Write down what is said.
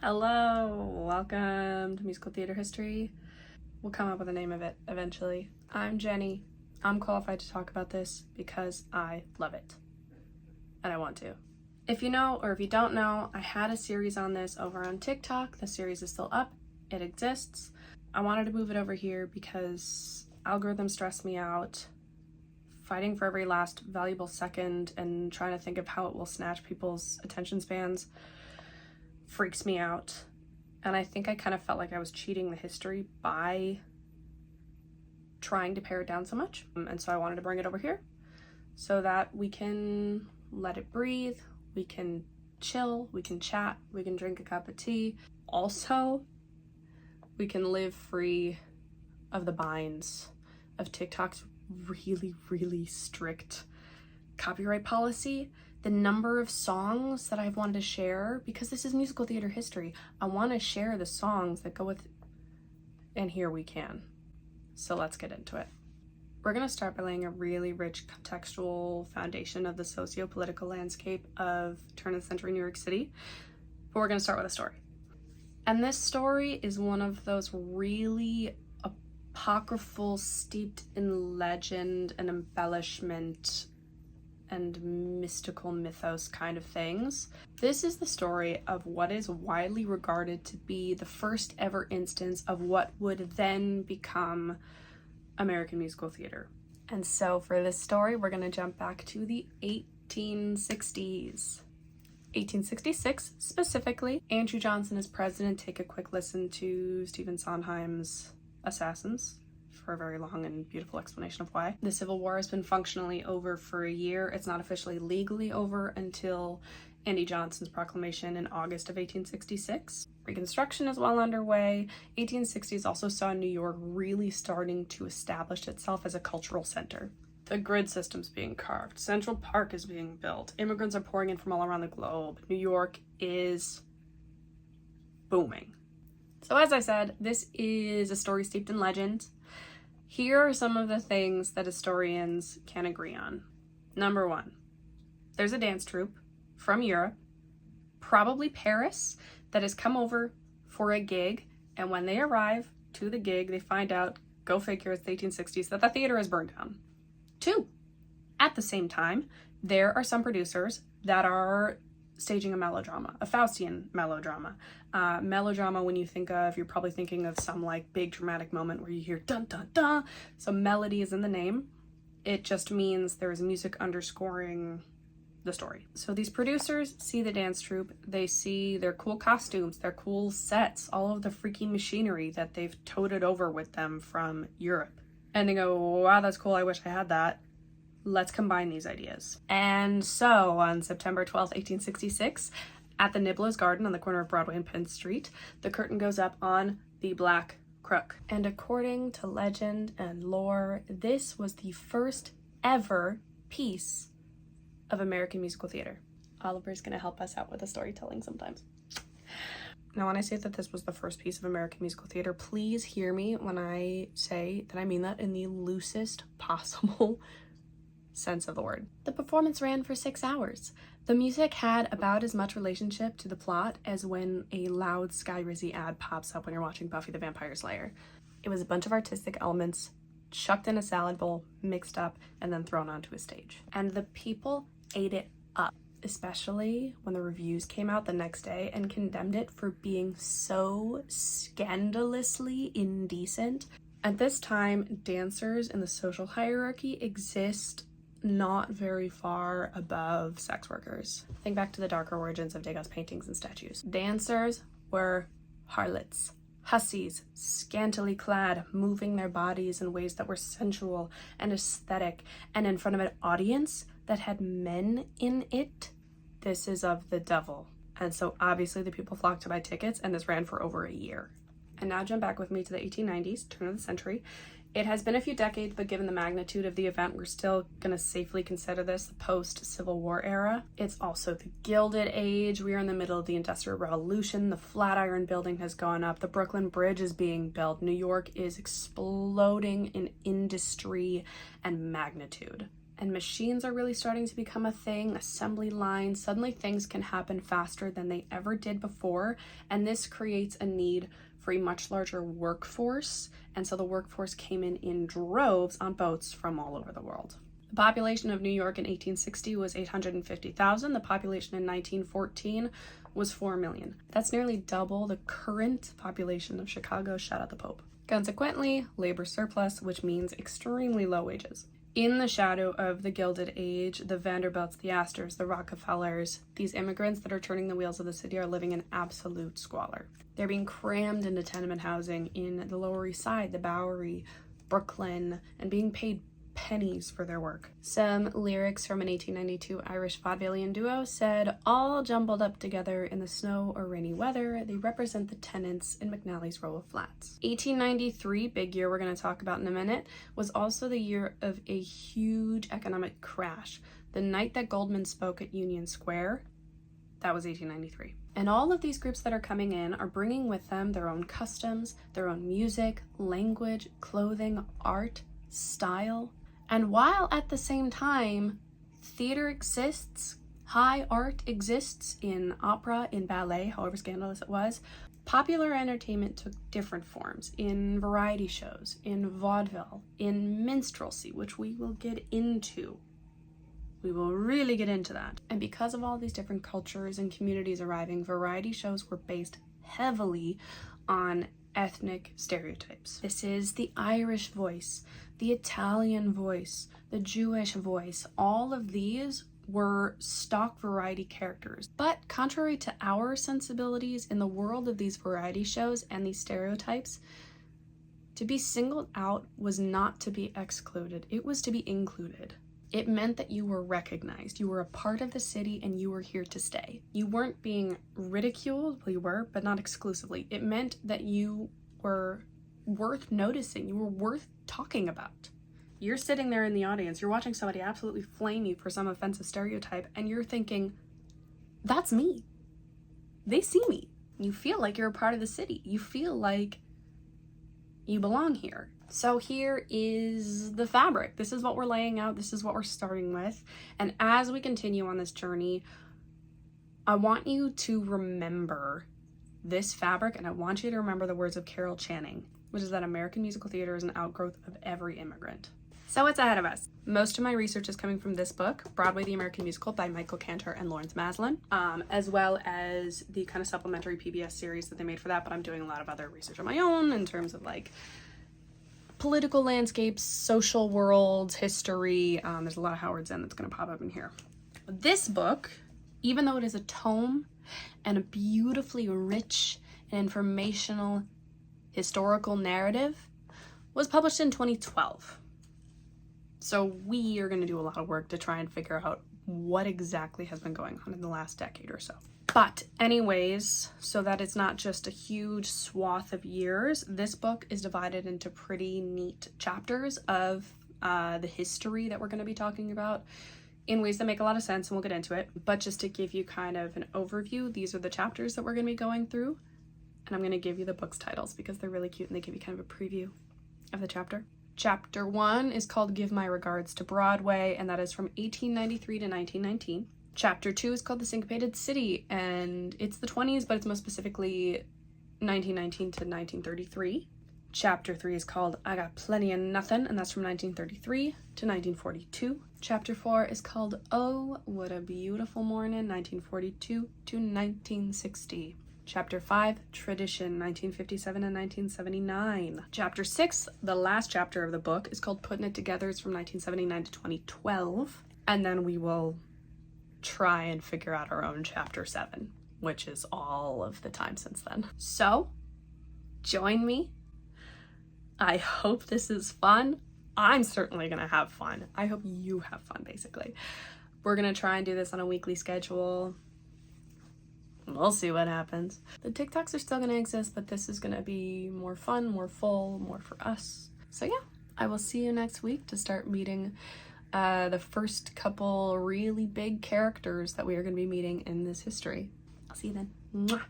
Hello, welcome to Musical Theater History. We'll come up with a name of it eventually. I'm Jenny. I'm qualified to talk about this because I love it. And I want to. If you know or if you don't know, I had a series on this over on TikTok. The series is still up. It exists. I wanted to move it over here because algorithms stress me out. Fighting for every last valuable second and trying to think of how it will snatch people's attention spans freaks me out. And I think I kind of felt like I was cheating the history by trying to pare it down so much. And so I wanted to bring it over here so that we can let it breathe, we can chill, we can chat, we can drink a cup of tea. Also, we can live free of the binds of TikTok's really strict copyright policy. The number of songs that I've wanted to share, because this is musical theater history, I want to share the songs that go with, and here we can. So let's get into it. We're going to start by laying a really rich contextual foundation of the socio-political landscape of turn of the century New York City, but we're going to start with a story. And this story is one of those really apocryphal, steeped in legend and embellishment and mystical mythos kind of things. This is the story of what is widely regarded to be the first ever instance of what would then become American musical theater. And so for this story, we're going to jump back to the 1860s. 1866 specifically. Andrew Johnson is president. Take a quick listen to Stephen Sondheim's Assassins for a very long and beautiful explanation of why. The Civil War has been functionally over for a year. It's not officially legally over until Andy Johnson's proclamation in August of 1866. Reconstruction is well underway. 1860s also saw New York really starting to establish itself as a cultural center. The grid system's being carved. Central Park is being built. Immigrants are pouring in from all around the globe. New York is booming. So as I said, this is a story steeped in legend. Here are some of the things that historians can agree on. Number one, there's a dance troupe from Europe, probably Paris, that has come over for a gig, and when they arrive to the gig, they find out, go figure, it's the 1860s, that the theater is burned down. Two, at the same time, there are some producers that are staging a melodrama, a Faustian melodrama. Melodrama, when you think of, you're probably thinking of some like big dramatic moment where you hear dun dun dun. So melody is in the name. It just means there is music underscoring the story. So these producers see the dance troupe, they see their cool costumes, their cool sets, all of the freaky machinery that they've toted over with them from Europe. And they go, wow, that's cool, I wish I had that. Let's combine these ideas. And so on September 12th, 1866, at the Niblo's Garden on the corner of Broadway and Penn Street, the curtain goes up on The Black Crook. And according to legend and lore, this was the first ever piece of American musical theater. Oliver's gonna help us out with the storytelling sometimes. Now, when I say that this was the first piece of American musical theater, please hear me when I say that I mean that in the loosest possible sense of the word. The performance ran for 6 hours. The music had about as much relationship to the plot as when a loud Skyrizi ad pops up when you're watching Buffy the Vampire Slayer. It was a bunch of artistic elements chucked in a salad bowl, mixed up, and then thrown onto a stage. And the people ate it up, especially when the reviews came out the next day and condemned it for being so scandalously indecent. At this time, dancers in the social hierarchy exist not very far above sex workers. Think back to the darker origins of Degas' paintings and statues. Dancers were harlots, hussies, scantily clad, moving their bodies in ways that were sensual and aesthetic, and in front of an audience that had men in it. This is of the devil. And so obviously the people flocked to buy tickets, and this ran for over a year. And now jump back with me to the 1890s, turn of the century. It has been a few decades, but given the magnitude of the event, we're still going to safely consider this the post-Civil War era. It's also the Gilded Age. We are in the middle of the Industrial Revolution. The Flatiron Building has gone up. The Brooklyn Bridge is being built. New York is exploding in industry and magnitude. and machines are really starting to become a thing, assembly lines. Suddenly things can happen faster than they ever did before, and this creates a need for a much larger workforce, and so the workforce came in droves on boats from all over the world. The population of New York in 1860 was 850,000. The population in 1914 was 4 million. That's nearly double the current population of Chicago. Shout out the Pope. Consequently, labor surplus, which means extremely low wages. In the shadow of the Gilded Age, the Vanderbilts, the Astors, the Rockefellers, these immigrants that are turning the wheels of the city are living in absolute squalor. They're being crammed into tenement housing in the Lower East Side, the Bowery, Brooklyn, and being paid pennies for their work. Some lyrics from an 1892 Irish vaudevillian duo said, "All jumbled up together in the snow or rainy weather, they represent the tenants in McNally's row of flats." 1893, big year we're going to talk about in a minute, was also the year of a huge economic crash. The night that Goldman spoke at Union Square, that was 1893. And all of these groups that are coming in are bringing with them their own customs, their own music, language, clothing, art, style. And while at the same time, theater exists, high art exists in opera, in ballet, however scandalous it was, popular entertainment took different forms in variety shows, in vaudeville, in minstrelsy, which we will get into. We will really get into that. And because of all these different cultures and communities arriving, variety shows were based heavily on ethnic stereotypes. This is the Irish voice, the Italian voice, the Jewish voice. All of these were stock variety characters. But contrary to our sensibilities in the world of these variety shows and these stereotypes, to be singled out was not to be excluded. It was to be included. It meant that you were recognized. You were a part of the city and you were here to stay. You weren't being ridiculed, well, you were, but not exclusively. It meant that you were worth noticing. You were worth talking about. You're sitting there in the audience, you're watching somebody absolutely flame you for some offensive stereotype, and you're thinking, that's me. They see me. You feel like you're a part of the city. You feel like you belong here. So here is the fabric. This is what we're laying out. This is what we're starting with. And as we continue on this journey, I want you to remember this fabric, and I want you to remember the words of Carol Channing, which is that American musical theater is an outgrowth of every immigrant. So what's ahead of us? Most of my research is coming from this book, Broadway, the American Musical by Michael Cantor and Lawrence Maslin, as well as the kind of supplementary PBS series that they made for that, but I'm doing a lot of other research on my own in terms of like political landscapes, social world, history. There's a lot of Howard Zinn that's going to pop up in here. This book, even though it is a tome and a beautifully rich and informational historical narrative, was published in 2012. So we are going to do a lot of work to try and figure out what exactly has been going on in the last decade or so. But anyways, so that it's not just a huge swath of years, this book is divided into pretty neat chapters of the history that we're going to be talking about in ways that make a lot of sense, and we'll get into it. But just to give you kind of an overview, these are the chapters that we're going to be going through, and I'm going to give you the book's titles because they're really cute and they give you kind of a preview of the chapter. Chapter 1 is called Give My Regards to Broadway, and that is from 1893 to 1919. Chapter 2 is called The Syncopated City, and it's the 20s, but it's most specifically 1919 to 1933. Chapter 3 is called I Got Plenty of Nothing, and that's from 1933 to 1942. Chapter 4 is called Oh, What a Beautiful Morning, 1942 to 1960. Chapter 5, Tradition, 1957 and 1979. Chapter 6, the last chapter of the book, is called Putting It Together. It's from 1979 to 2012. And then we will try and figure out our own Chapter 7, which is all of the time since then. So, join me. I hope this is fun. I'm certainly going to have fun. I hope you have fun, basically. We're going to try and do this on a weekly schedule. We'll see what happens. The TikToks are still going to exist, but this is going to be more fun, more full, more for us. So yeah, I will see you next week to start meeting the first couple really big characters that we are going to be meeting in this history. I'll see you then. Mwah.